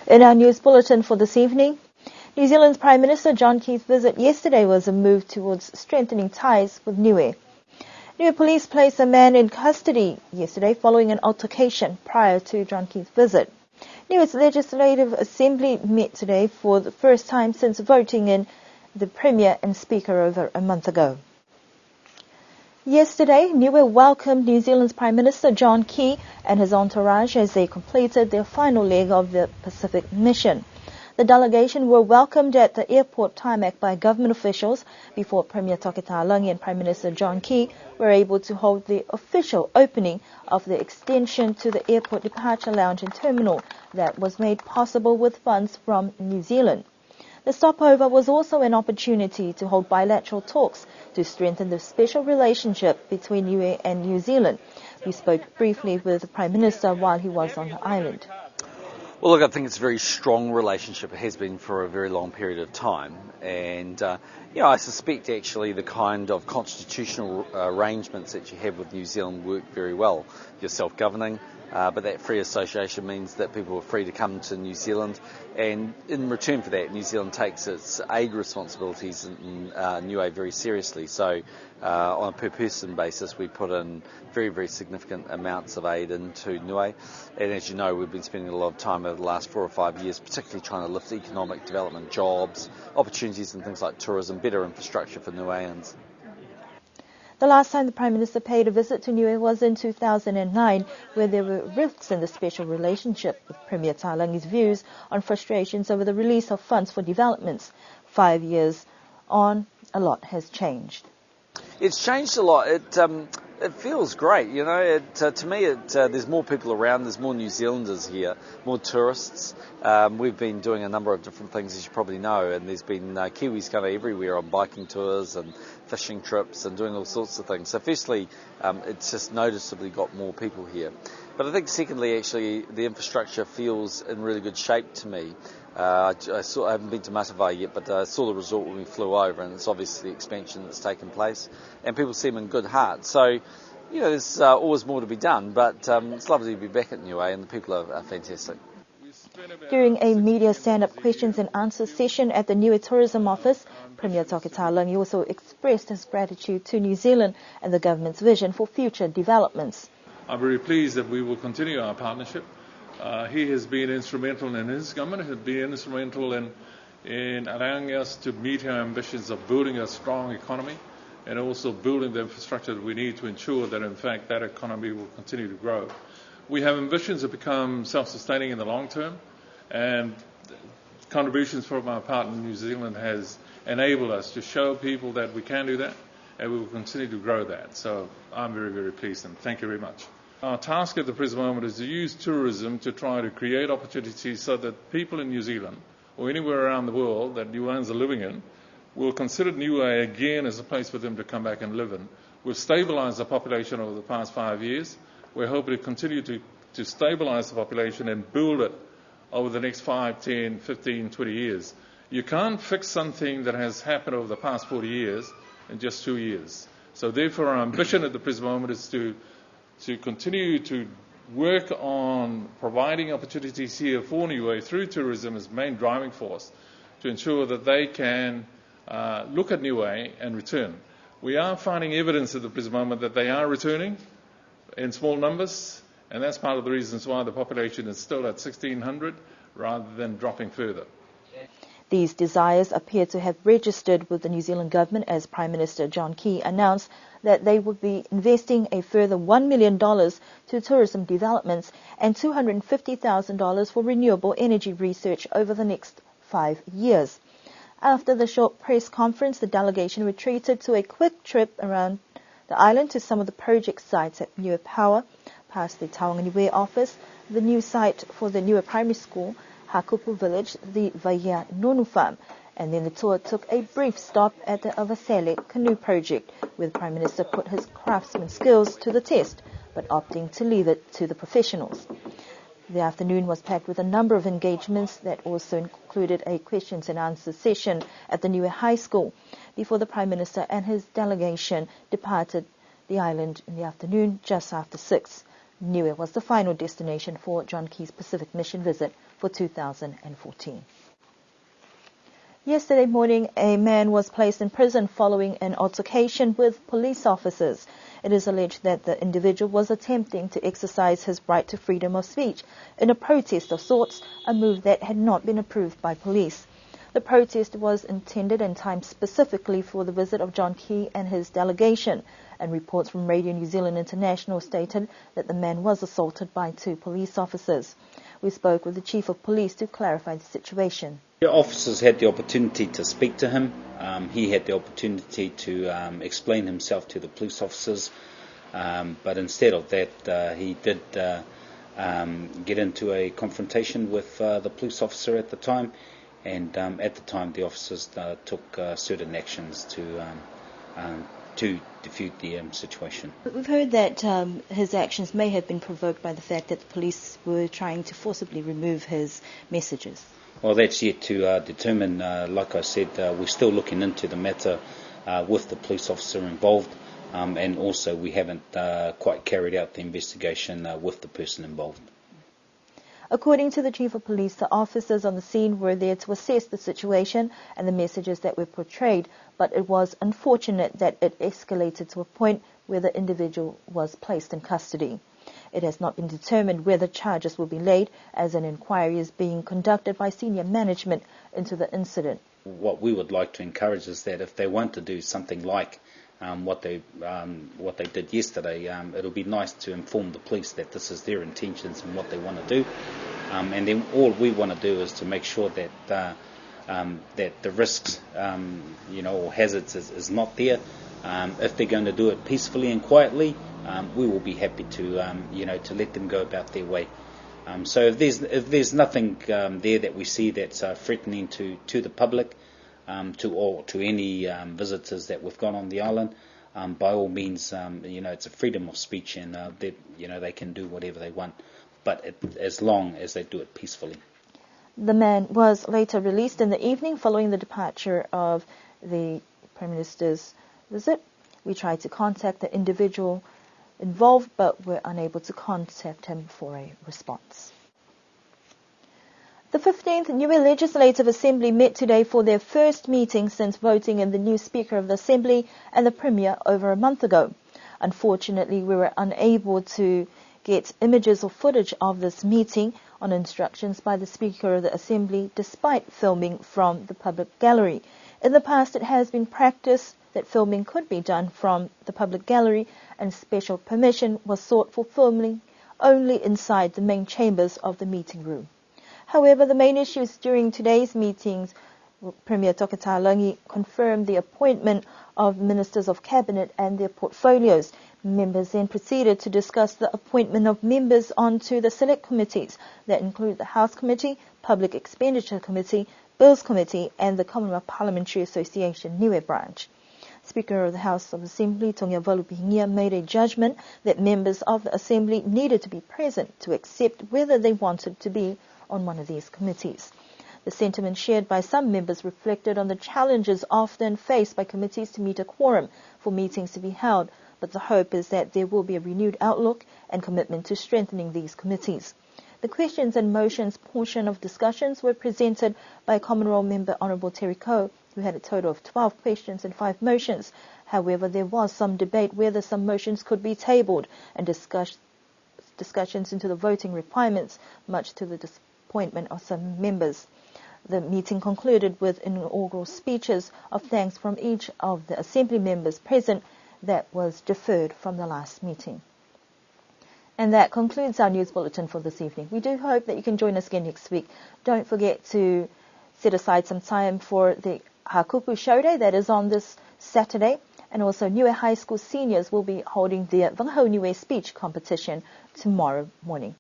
In our news bulletin for this evening, New Zealand's Prime Minister John Key's visit yesterday was a move towards strengthening ties with Niue. Niue police placed a man in custody yesterday following an altercation prior to John Key's visit. Niue's Legislative Assembly met today for the first time since voting in the Premier and Speaker over a month ago. Yesterday, Niue welcomed New Zealand's Prime Minister John Key and his entourage as they completed their final leg of the Pacific mission. The delegation were welcomed at the airport tarmac by government officials before Premier Tokitalangi and Prime Minister John Key were able to hold the official opening of the extension to the airport departure lounge and terminal that was made possible with funds from New Zealand. The stopover was also an opportunity to hold bilateral talks to strengthen the special relationship between Niue and New Zealand. We spoke briefly with the Prime Minister while he was on the island. Well, look, I think it's a very strong relationship. It has been for a very long period of time. And, I suspect actually the kind of constitutional arrangements that you have with New Zealand work very well. You're self-governing, but that free association means that people are free to come to New Zealand. And in return for that, New Zealand takes its aid responsibilities in Niue very seriously. So on a per-person basis, we put in very, very significant amounts of aid into Niue. And as you know, we've been spending a lot of time over the last 4 or 5 years, particularly trying to lift economic development, jobs, opportunities and things like tourism, better infrastructure for Niueans. The last time the Prime Minister paid a visit to Niue was in 2009, where there were rifts in the special relationship, with Premier Talangi's views on frustrations over the release of funds for developments. 5 years on, a lot has changed. It's changed a lot. It feels great, to me, there's more people around, there's more New Zealanders here, more tourists. We've been doing a number of different things, as you probably know, and there's been Kiwis kind of everywhere on biking tours and fishing trips and doing all sorts of things. So firstly, it's just noticeably got more people here. But I think secondly, actually, the infrastructure feels in really good shape to me. I haven't been to Matavai yet, but I saw the resort when we flew over, and it's obviously the expansion that's taken place, and people seem in good heart. So, there's always more to be done, but it's lovely to be back at Niue, and the people are fantastic. During a media stand-up questions and answers session at the Niue Tourism Office, Premier Tokitalangi also expressed his gratitude to New Zealand and the government's vision for future developments. I'm very pleased that we will continue our partnership. He has been instrumental, and his government has been instrumental in allowing us to meet our ambitions of building a strong economy and also building the infrastructure that we need to ensure that, in fact, that economy will continue to grow. We have ambitions to become self-sustaining in the long term, and contributions from our partner New Zealand has enabled us to show people that we can do that, and we will continue to grow that. So I'm very, very pleased, and thank you very much. Our task at the present moment is to use tourism to try to create opportunities so that people in New Zealand or anywhere around the world that Niueans are living in will consider Niue again as a place for them to come back and live in. We've stabilised the population over the past 5 years. We're hoping to continue to stabilise the population and build it over the next 5, 10, 15, 20 years. You can't fix something that has happened over the past 40 years in just 2 years. So therefore our ambition at the present moment is to continue to work on providing opportunities here for Niue through tourism as main driving force to ensure that they can look at Niue and return. We are finding evidence at the present moment that they are returning in small numbers, and that's part of the reasons why the population is still at 1,600 rather than dropping further. These desires appear to have registered with the New Zealand government as Prime Minister John Key announced that they would be investing a further $1 million to tourism developments and $250,000 for renewable energy research over the next 5 years. After the short press conference, the delegation retreated to a quick trip around the island to some of the project sites at Niue Power, past the Taonga Niue office, the new site for the Niue Primary School, Hakupu Village, the Vaia Nonu Farm, and then the tour took a brief stop at the Avasele Canoe Project, where the Prime Minister put his craftsman skills to the test, but opting to leave it to the professionals. The afternoon was packed with a number of engagements that also included a questions and answers session at the Niue High School before the Prime Minister and his delegation departed the island in the afternoon just after 6. Niue was the final destination for John Key's Pacific Mission visit for 2014. Yesterday morning, a man was placed in prison following an altercation with police officers. It is alleged that the individual was attempting to exercise his right to freedom of speech in a protest of sorts, a move that had not been approved by police. The protest was intended and timed specifically for the visit of John Key and his delegation, and reports from Radio New Zealand International stated that the man was assaulted by 2 police officers. We spoke with the Chief of Police to clarify the situation. The officers had the opportunity to speak to him. He had the opportunity to explain himself to the police officers, but instead of that, he did get into a confrontation with the police officer at the time, and at the time the officers took certain actions to defute the situation. We've heard that his actions may have been provoked by the fact that the police were trying to forcibly remove his messages. Well, that's yet to determine. Like I said, we're still looking into the matter with the police officer involved, and also we haven't quite carried out the investigation with the person involved. According to the Chief of Police, the officers on the scene were there to assess the situation and the messages that were portrayed, but it was unfortunate that it escalated to a point where the individual was placed in custody. It has not been determined whether charges will be laid, as an inquiry is being conducted by senior management into the incident. What we would like to encourage is that if they want to do something like what they did yesterday, it'll be nice to inform the police that this is their intentions and what they want to do, and then all we want to do is to make sure that that the risks, or hazards is not there. If they're going to do it peacefully and quietly, we will be happy to to let them go about their way. So if there's nothing there that we see that's threatening to the public, to any visitors that we've got on the island, by all means, it's a freedom of speech, and they can do whatever they want, but as long as they do it peacefully. The man was later released in the evening following the departure of the Prime Minister's visit. We tried to contact the individual involved, but were unable to contact him for a response. The 15th Niue Legislative Assembly met today for their first meeting since voting in the new Speaker of the Assembly and the Premier over a month ago. Unfortunately, we were unable to get images or footage of this meeting on instructions by the Speaker of the Assembly, despite filming from the public gallery. In the past, it has been practiced that filming could be done from the public gallery, and special permission was sought for filming only inside the main chambers of the meeting room. However, the main issues during today's meetings, Premier Tokitalangi confirmed the appointment of Ministers of Cabinet and their portfolios. Members then proceeded to discuss the appointment of members onto the select committees that include the House Committee, Public Expenditure Committee, Bills Committee and the Commonwealth Parliamentary Association Niue branch. Speaker of the House of Assembly, Tongia Valupihingia, made a judgment that members of the Assembly needed to be present to accept whether they wanted to be on one of these committees. The sentiment shared by some members reflected on the challenges often faced by committees to meet a quorum for meetings to be held, but the hope is that there will be a renewed outlook and commitment to strengthening these committees. The questions and motions portion of discussions were presented by Commonwealth Member Honourable Terry Coe, who had a total of 12 questions and 5 motions. However, there was some debate whether some motions could be tabled and discussions into the voting requirements, much to the disappointment of some members. The meeting concluded with inaugural speeches of thanks from each of the Assembly members present that was deferred from the last meeting. And that concludes our news bulletin for this evening. We do hope that you can join us again next week. Don't forget to set aside some time for the Hakupu Show Day that is on this Saturday. And also Niue High School seniors will be holding their Wangahau Niue speech competition tomorrow morning.